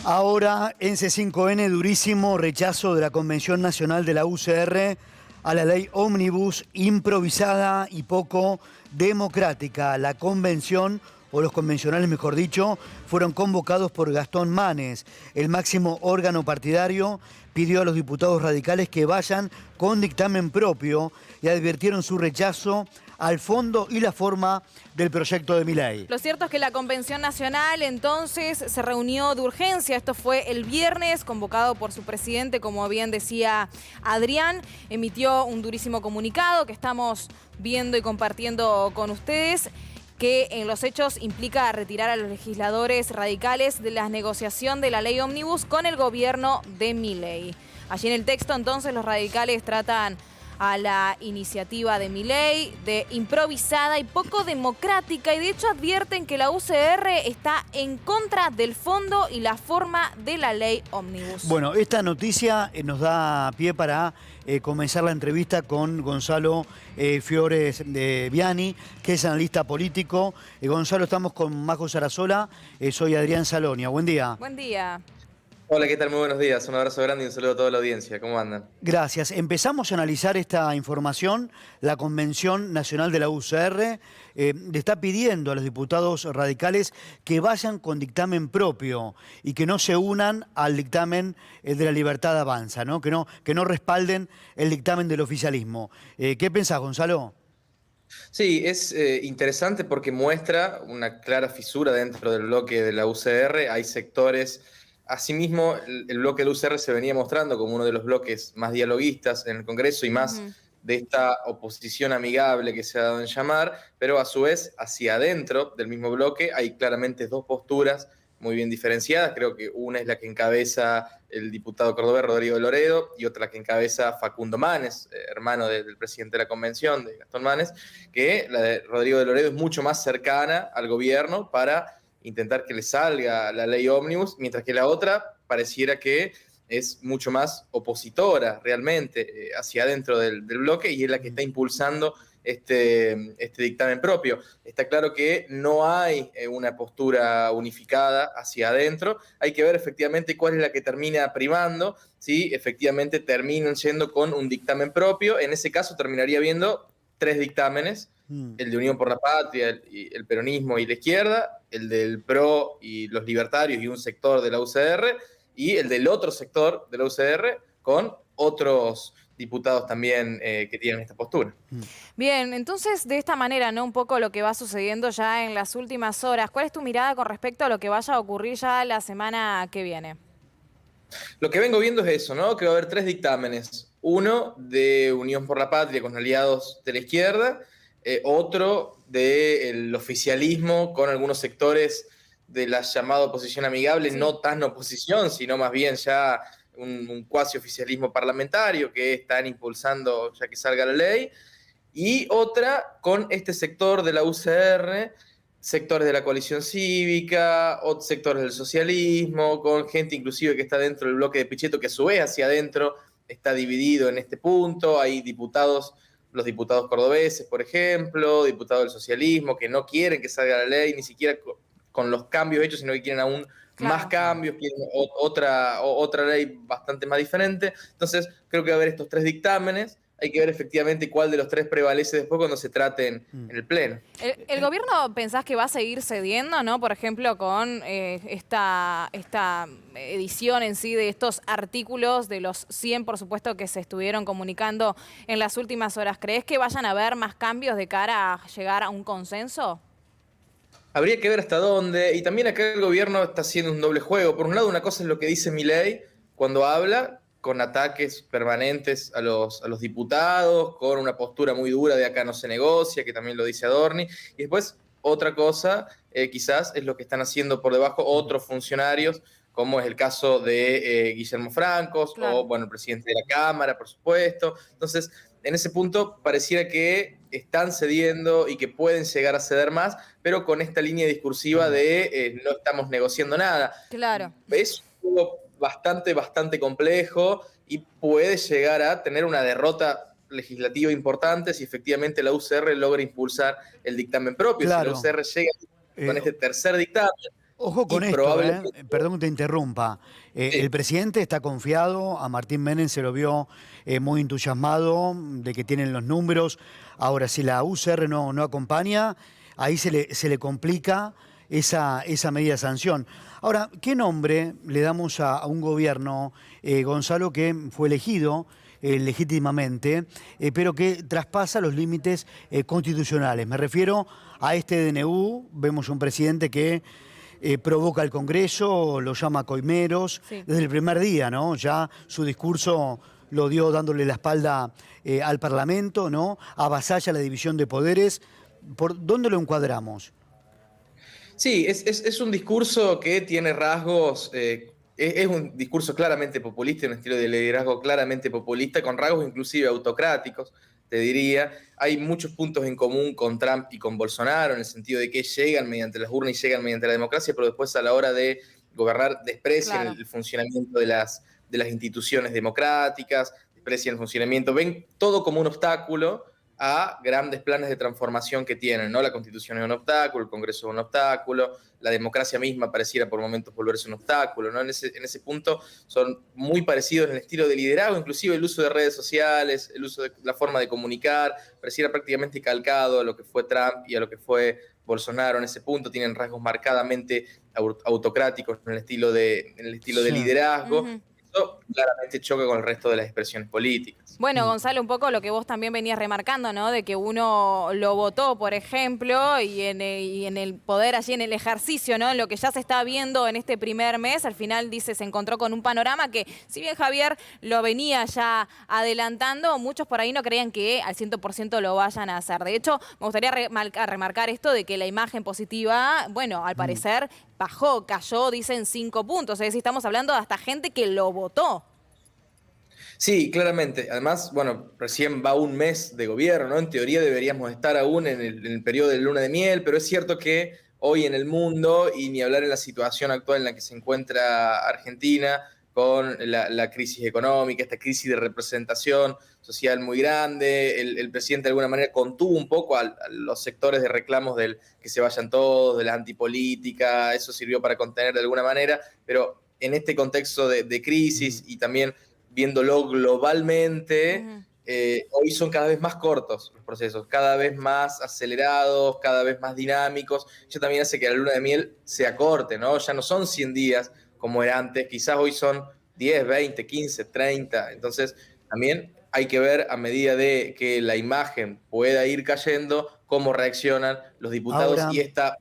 Ahora, en C5N, durísimo rechazo de la Convención Nacional de la UCR a la ley ómnibus, improvisada y poco democrática. La convención, o los convencionales mejor dicho, fueron convocados por Gastón Manes. El máximo órgano partidario pidió a los diputados radicales que vayan con dictamen propio y advirtieron su rechazo al fondo y la forma del proyecto de Milei. Lo cierto es que la Convención Nacional entonces se reunió de urgencia. Esto fue el viernes, convocado por su presidente, como bien decía Adrián. Emitió un durísimo comunicado que estamos viendo y compartiendo con ustedes, que en los hechos implica retirar a los legisladores radicales de la negociación de la ley ómnibus con el gobierno de Milei. Allí en el texto entonces los radicales tratan a la iniciativa de Milei de improvisada y poco democrática, y de hecho advierten que la UCR está en contra del fondo y la forma de la ley ómnibus. Bueno, esta noticia nos da pie para comenzar la entrevista con Gonzalo Fiores de Viani, que es analista político. Gonzalo, estamos con Majo Sarasola, soy Adrián Salonia. Buen día. Buen día. Hola, ¿qué tal? Muy buenos días. Un abrazo grande y un saludo a toda la audiencia. ¿Cómo andan? Gracias. Empezamos a analizar esta información. La Convención Nacional de la UCR le está pidiendo a los diputados radicales que vayan con dictamen propio y que no se unan al dictamen de la Libertad Avanza, ¿no? Que no respalden el dictamen del oficialismo. ¿Qué pensás, Gonzalo? Sí, es interesante porque muestra una clara fisura dentro del bloque de la UCR. Hay sectores. Asimismo, el bloque de la UCR se venía mostrando como uno de los bloques más dialoguistas en el Congreso y más de esta oposición amigable que se ha dado en llamar, pero a su vez, hacia adentro del mismo bloque hay claramente dos posturas muy bien diferenciadas. Creo que una es la que encabeza el diputado cordobés Rodrigo de Loredo y otra la que encabeza Facundo Manes, hermano del presidente de la convención, de Gastón Manes, que la de Rodrigo de Loredo es mucho más cercana al gobierno para intentar que le salga la ley ómnibus, mientras que la otra pareciera que es mucho más opositora realmente hacia adentro del bloque, y es la que está impulsando este dictamen propio. Está claro que no hay una postura unificada hacia adentro. Hay que ver efectivamente cuál es la que termina primando, si efectivamente terminan yendo con un dictamen propio. En ese caso terminaría viendo tres dictámenes: el de Unión por la Patria, el peronismo y la izquierda, el del PRO y los libertarios y un sector de la UCR, y el del otro sector de la UCR con otros diputados también que tienen esta postura. Bien, entonces de esta manera, ¿no? Un poco lo que va sucediendo ya en las últimas horas. ¿Cuál es tu mirada con respecto a lo que vaya a ocurrir ya la semana que viene? Lo que vengo viendo es eso, ¿no? Que va a haber tres dictámenes. Uno de Unión por la Patria con aliados de la izquierda, otro del oficialismo con algunos sectores de la llamada oposición amigable, sí, no tan oposición, sino más bien ya un cuasi oficialismo parlamentario que están impulsando ya que salga la ley, y otra con este sector de la UCR, sectores de la coalición cívica, otros sectores del socialismo, con gente inclusive que está dentro del bloque de Pichetto, que a su vez hacia adentro está dividido en este punto. Hay diputados, los diputados cordobeses, por ejemplo, diputados del socialismo, que no quieren que salga la ley, ni siquiera con los cambios hechos, sino que quieren aún más cambios, quieren otra ley bastante más diferente. Entonces, creo que va a haber estos tres dictámenes. Hay que ver efectivamente cuál de los tres prevalece después cuando se traten en el Pleno. ¿El gobierno pensás que va a seguir cediendo, ¿no? Por ejemplo, con esta edición en sí de estos artículos, de los 100, por supuesto, que se estuvieron comunicando en las últimas horas? ¿Crees que vayan a haber más cambios de cara a llegar a un consenso? Habría que ver hasta dónde, y también acá el gobierno está haciendo un doble juego. Por un lado, una cosa es lo que dice Milei cuando habla, con ataques permanentes a los diputados, con una postura muy dura de acá no se negocia, que también lo dice Adorni, y después otra cosa quizás es lo que están haciendo por debajo otros funcionarios, como es el caso de Guillermo Francos, claro, o bueno, el presidente de la Cámara, por supuesto. Entonces, en ese punto pareciera que están cediendo y que pueden llegar a ceder más, pero con esta línea discursiva de no estamos negociando nada. Claro. Es bastante complejo y puede llegar a tener una derrota legislativa importante si efectivamente la UCR logra impulsar el dictamen propio. Claro. Si la UCR llega con este tercer dictamen, Ojo con y esto, probablemente... perdón que te interrumpa. El presidente está confiado, a Martín Menem se lo vio muy entusiasmado de que tienen los números. Ahora, si la UCR no acompaña, ahí se le complica esa medida de sanción. Ahora, ¿qué nombre le damos a un gobierno, Gonzalo, que fue elegido legítimamente, pero que traspasa los límites constitucionales? Me refiero a este DNU. Vemos un presidente que provoca al Congreso, lo llama coimeros, Sí. desde el primer día, ¿no? Ya su discurso lo dio dándole la espalda al Parlamento, ¿no? Avasalla la división de poderes. ¿Por dónde lo encuadramos? Sí, es un discurso que tiene rasgos, es un discurso claramente populista, un estilo de liderazgo claramente populista, con rasgos inclusive autocráticos, te diría. Hay muchos puntos en común con Trump y con Bolsonaro, en el sentido de que llegan mediante las urnas y llegan mediante la democracia, pero después a la hora de gobernar desprecian Claro. el funcionamiento de las instituciones democráticas, desprecian el funcionamiento, ven todo como un obstáculo a grandes planes de transformación que tienen, ¿no? La Constitución es un obstáculo, el Congreso es un obstáculo, la democracia misma pareciera por momentos volverse un obstáculo, ¿no? En ese punto son muy parecidos en el estilo de liderazgo, inclusive el uso de redes sociales, el uso de la forma de comunicar, pareciera prácticamente calcado a lo que fue Trump y a lo que fue Bolsonaro en ese punto, tienen rasgos marcadamente autocráticos en el estilo de Sí. liderazgo. Ujú. Eso claramente choca con el resto de las expresiones políticas. Bueno, Gonzalo, un poco lo que vos también venías remarcando, ¿no? De que uno lo votó, por ejemplo, y en el poder allí, en el ejercicio, ¿no? En lo que ya se está viendo en este primer mes, al final, dice, se encontró con un panorama que, si bien Javier lo venía ya adelantando, muchos por ahí no creían que al 100% lo vayan a hacer. De hecho, me gustaría remarcar esto de que la imagen positiva, bueno, al parecer bajó, cayó, dicen 5 puntos. Es decir, estamos hablando de hasta gente que lo votó. Sí, claramente. Además, bueno, recién va un mes de gobierno, ¿no? En teoría deberíamos estar aún en el periodo de luna de miel, pero es cierto que hoy en el mundo, y ni hablar en la situación actual en la que se encuentra Argentina, con la crisis económica, esta crisis de representación social muy grande, el presidente de alguna manera contuvo un poco a los sectores de reclamos del que se vayan todos, de la antipolítica, eso sirvió para contener de alguna manera, pero en este contexto de crisis y también viéndolo globalmente, Ujú. hoy son cada vez más cortos los procesos, cada vez más acelerados, cada vez más dinámicos. Eso también hace que la luna de miel se acorte, ¿no? Ya no son 100 días como era antes, quizás hoy son 10, 20, 15, 30. Entonces, también hay que ver a medida de que la imagen pueda ir cayendo, cómo reaccionan los diputados Ahora, y esta...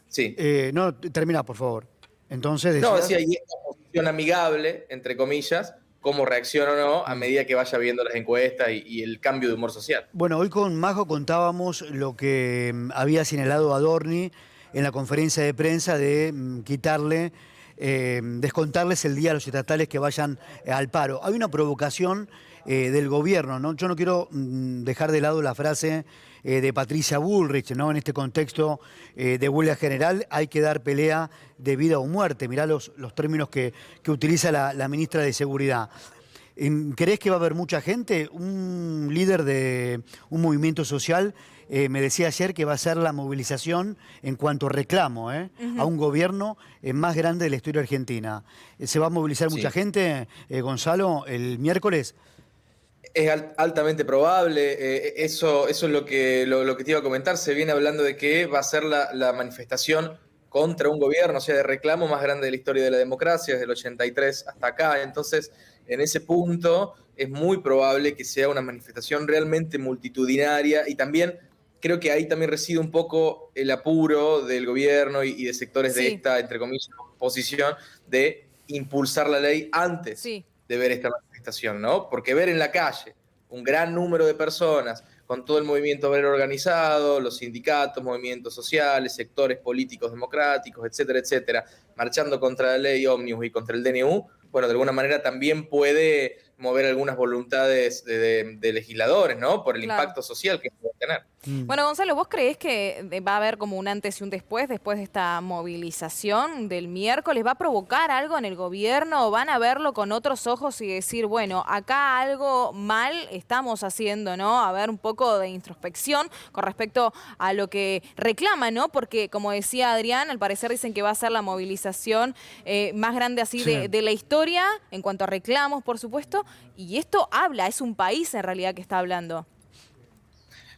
Sí. no, termina, por favor. Entonces No, decías. decía, y esta posición amigable, entre comillas, cómo reacciona o no a medida que vaya viendo las encuestas y el cambio de humor social. Bueno, hoy con Majo contábamos lo que había señalado Adorni en la conferencia de prensa de quitarle, descontarles el día a los estatales que vayan al paro. Hay una provocación del gobierno, ¿no? Yo no quiero dejar de lado la frase de Patricia Bullrich, ¿no? En este contexto de huelga general hay que dar pelea de vida o muerte. Mirá los términos que utiliza la ministra de Seguridad. ¿Crees que va a haber mucha gente? Un líder de un movimiento social me decía ayer que va a ser la movilización en cuanto a reclamo a un gobierno más grande de la historia argentina. ¿Se va a movilizar mucha Sí. gente, Gonzalo, el miércoles? Es altamente probable, eso es lo que te iba a comentar, se viene hablando de que va a ser la manifestación contra un gobierno, o sea, de reclamo más grande de la historia de la democracia, desde el 83 hasta acá. Entonces, en ese punto es muy probable que sea una manifestación realmente multitudinaria, y también creo que ahí también reside un poco el apuro del gobierno y de sectores de Sí, esta, entre comillas, oposición, de impulsar la ley antes sí. de ver esta manifestación, ¿no? Porque ver en la calle un gran número de personas con todo el movimiento obrero organizado, los sindicatos, movimientos sociales, sectores políticos democráticos, etcétera, etcétera, marchando contra la ley ómnibus y contra el DNU, bueno, de alguna manera también puede mover algunas voluntades de legisladores, ¿no? Por el Claro. impacto social que puede tener. Bueno, Gonzalo, ¿vos creés que va a haber como un antes y un después de esta movilización del miércoles? ¿Va a provocar algo en el gobierno o van a verlo con otros ojos y decir, bueno, acá algo mal estamos haciendo, ¿no? A ver un poco de introspección con respecto a lo que reclama, ¿no? Porque, como decía Adrián, al parecer dicen que va a ser la movilización más grande así Sí. de la historia, en cuanto a reclamos, por supuesto, y esto habla, es un país en realidad que está hablando.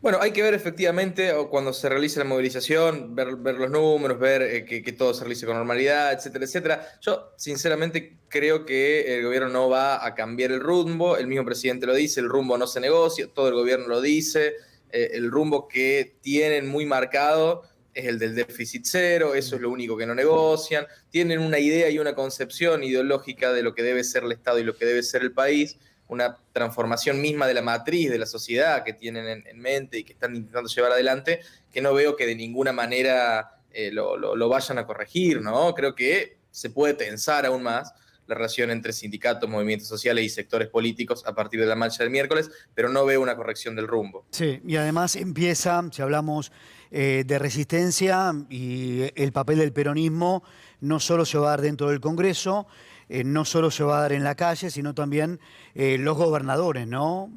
Bueno, hay que ver efectivamente cuando se realice la movilización, ver los números, ver que todo se realice con normalidad, etcétera, etcétera. Yo sinceramente creo que el gobierno no va a cambiar el rumbo, el mismo presidente lo dice, el rumbo no se negocia, todo el gobierno lo dice, el rumbo que tienen muy marcado es el del déficit cero, eso es lo único que no negocian, tienen una idea y una concepción ideológica de lo que debe ser el Estado y lo que debe ser el país, una transformación misma de la matriz de la sociedad que tienen en mente y que están intentando llevar adelante, que no veo que de ninguna manera lo vayan a corregir, ¿no? Creo que se puede tensar aún más la relación entre sindicatos, movimientos sociales y sectores políticos a partir de la marcha del miércoles, pero no veo una corrección del rumbo. Sí, y además empieza, si hablamos de resistencia y el papel del peronismo, no solo se va a dar dentro del Congreso, no solo se va a dar en la calle, sino también los gobernadores, ¿no?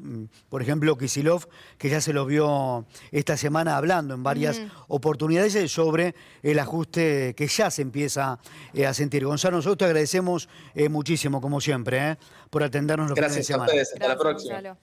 Por ejemplo, Kicillof, que ya se los vio esta semana hablando en varias oportunidades sobre el ajuste que ya se empieza a sentir. Gonzalo, nosotros te agradecemos muchísimo, como siempre, por atendernos los fines de Gracias a semana. ustedes, hasta la Gracias, próxima. Gonzalo.